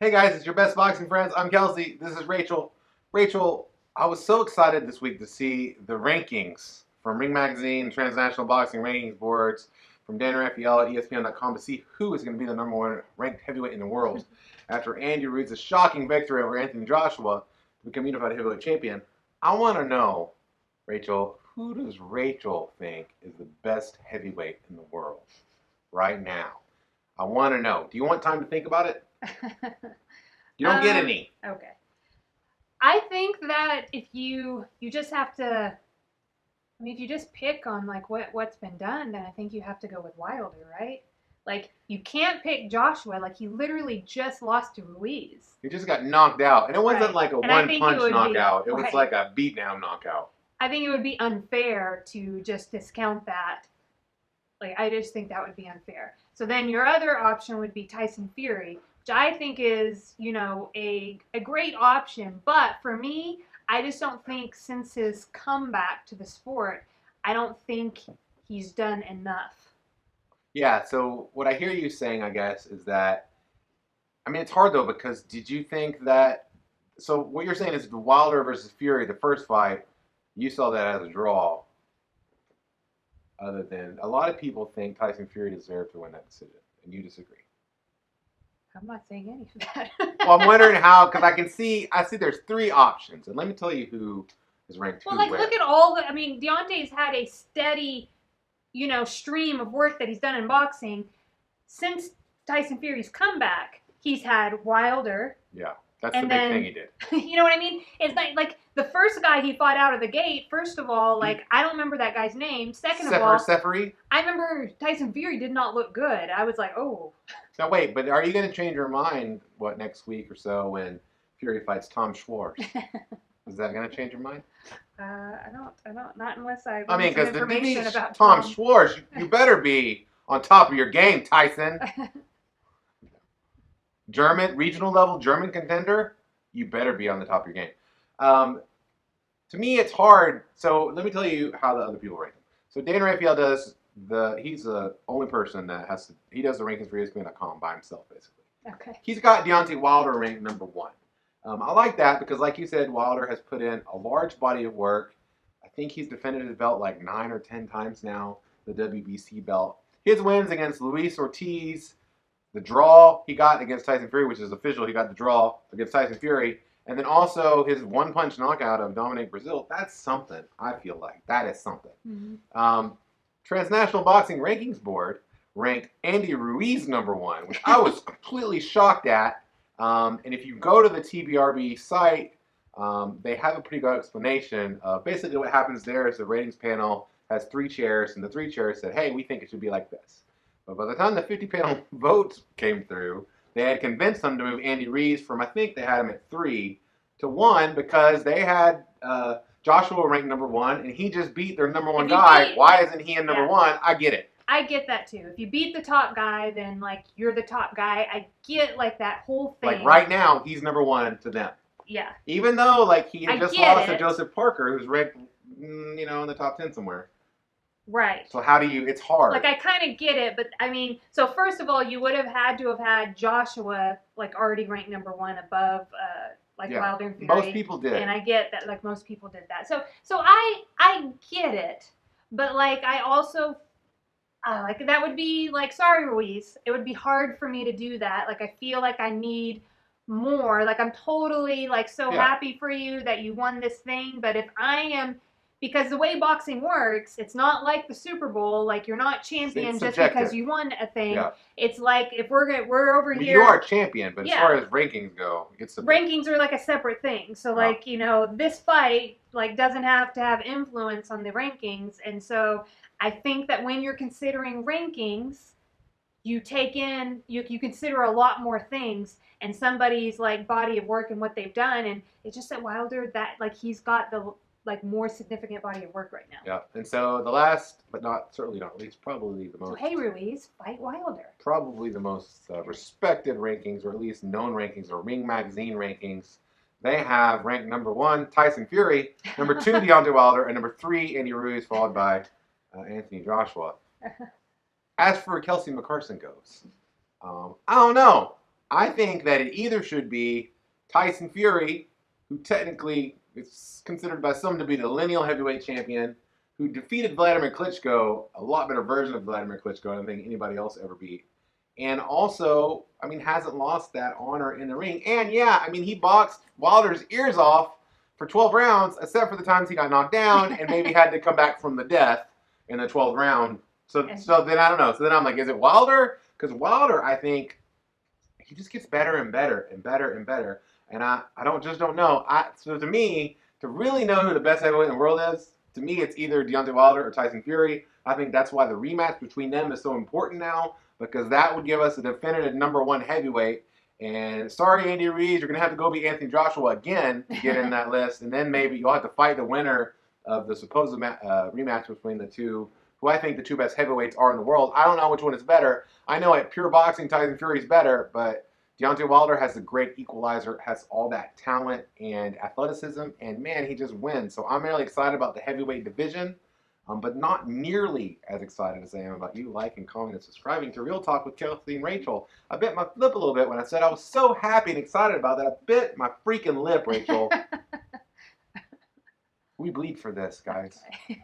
Hey guys, it's your best boxing friends. I'm Kelsey. This is Rachel. Rachel, I was so excited this week to see the rankings from Ring Magazine, Transnational Boxing Rankings Boards, from Dan Raphael at ESPN.com to see who is going to be the number one ranked heavyweight in the world after Andy Ruiz's shocking victory over Anthony Joshua to become unified heavyweight champion. I want to know, Rachel, who does Rachel think is the best heavyweight in the world right now? I want to know. Do you want time to think about it? You don't get any. Okay. I think that if you just have to, if you just pick on like what's been done, then I think you have to go with Wilder, right? Like you can't pick Joshua. Like he literally just lost to Ruiz. He just got knocked out, and it wasn't like a one-punch knockout. It was like a beatdown knockout. I think it would be unfair to just discount that. Like I just think that would be unfair. So then your other option would be Tyson Fury, which I think is, a great option. But for me, I just don't think since his comeback to the sport, I don't think he's done enough. Yeah, so what I hear you saying, I guess, is that, it's hard though, because did you think that, so what you're saying is the Wilder versus Fury, the first fight, you saw that as a draw, other than, a lot of people think Tyson Fury deserved to win that decision, and you disagree. I'm not saying any of that. Well, I'm wondering how, because I see there's three options, and let me tell you who is ranked Well, look at all the, Deontay's had a steady, stream of work that he's done in boxing. Since Tyson Fury's comeback, he's had Wilder. Yeah, that's the big thing he did. You know what I mean? It's like the first guy he fought out of the gate, first of all, I don't remember that guy's name. Second of all, Sefery? I remember Tyson Fury did not look good. I was like, oh. Now wait, but are you going to change your mind, next week or so when Fury fights Tom Schwartz? Is that going to change your mind? I don't, not unless I because information about Tom Schwartz, you better be on top of your game, Tyson. Regional level German contender, you better be on the top of your game. To me, it's hard. So let me tell you how the other people rank him. So Dan Raphael he's the only person that he does the rankings for ESPN.com by himself, basically. Okay. He's got Deontay Wilder ranked number one. I like that because, like you said, Wilder has put in a large body of work. I think he's defended his belt like 9 or 10 times now, the WBC belt. His wins against Luis Ortiz, the draw he got against Tyson Fury, which is official, he got the draw against Tyson Fury, and then also his one-punch knockout of Dominic Breazeale. That's something, I feel like. That is something. Mm-hmm. Transnational Boxing Rankings Board ranked Andy Ruiz number one, which I was completely shocked at. And if you go to the TBRB site, they have a pretty good explanation of basically what happens there is the ratings panel has 3 chairs, and the 3 chairs said, hey, we think it should be like this. But by the time the 50-panel votes came through, they had convinced them to move Andy Ruiz from, I think they had him at 3 to 1 because they had Joshua ranked number 1, and he just beat their number 1 guy. Why isn't he in number 1? I get it. I get that too. If you beat the top guy, then you're the top guy. I get that whole thing. Like right now, he's number 1 to them. Yeah. Even though he had just lost to Joseph Parker, who's ranked, in the top 10 somewhere. Right. So how do you? It's hard. I kind of get it, but so first of all, you would have had to have had Joshua already ranked number 1 above Wilder and Fury. Most people did. And I get that most people did that. So I get it, but I also. That would be sorry, Ruiz. It would be hard for me to do that. I feel like I need more. I'm totally happy for you that you won this thing. But if I am, because the way boxing works, it's not like the Super Bowl. You're not champion just because you won a thing. Yeah. It's if we're over here. You are champion, but as far as rankings go, rankings are a separate thing. So this fight doesn't have to have influence on the rankings, and so. I think that when you're considering rankings, you consider a lot more things and somebody's body of work and what they've done, and it's just that Wilder he's got the more significant body of work right now. Yeah, and so the last, but certainly not least, probably the most. So hey, Ruiz, fight Wilder. Probably the most respected rankings, or at least known rankings, or Ring Magazine rankings. They have ranked number 1 Tyson Fury, number 2 Deontay Wilder, and number 3 Andy Ruiz, followed by Anthony Joshua. As for Kelsey McCarson goes, I don't know. I think that it either should be Tyson Fury, who technically is considered by some to be the lineal heavyweight champion, who defeated Vladimir Klitschko, a lot better version of Vladimir Klitschko, I don't think anybody else ever beat. And also, I mean, hasn't lost that honor in the ring. And yeah, I mean, he boxed Wilder's ears off for 12 rounds, except for the times he got knocked down and maybe had to come back from the death in the 12th round. So then I don't know. So then I'm like, is it Wilder? Because Wilder, I think, he just gets better and better and better and better. And I don't know. So to me, to really know who the best heavyweight in the world is, to me, it's either Deontay Wilder or Tyson Fury. I think that's why the rematch between them is so important now, because that would give us a definitive number one heavyweight. And sorry, Andy Ruiz, you're going to have to go beat Anthony Joshua again to get in that list. And then maybe you'll have to fight the winner of the supposed rematch between the two, who I think the two best heavyweights are in the world. I don't know which one is better. I know at pure boxing, Tyson Fury is better, but Deontay Wilder has a great equalizer, has all that talent and athleticism, and man, he just wins. So I'm really excited about the heavyweight division, but not nearly as excited as I am about you liking, commenting, and subscribing to Real Talk with Kelsey and Rachel. I bit my lip a little bit when I said I was so happy and excited about that. I bit my freaking lip, Rachel. We bleed for this, guys. Okay.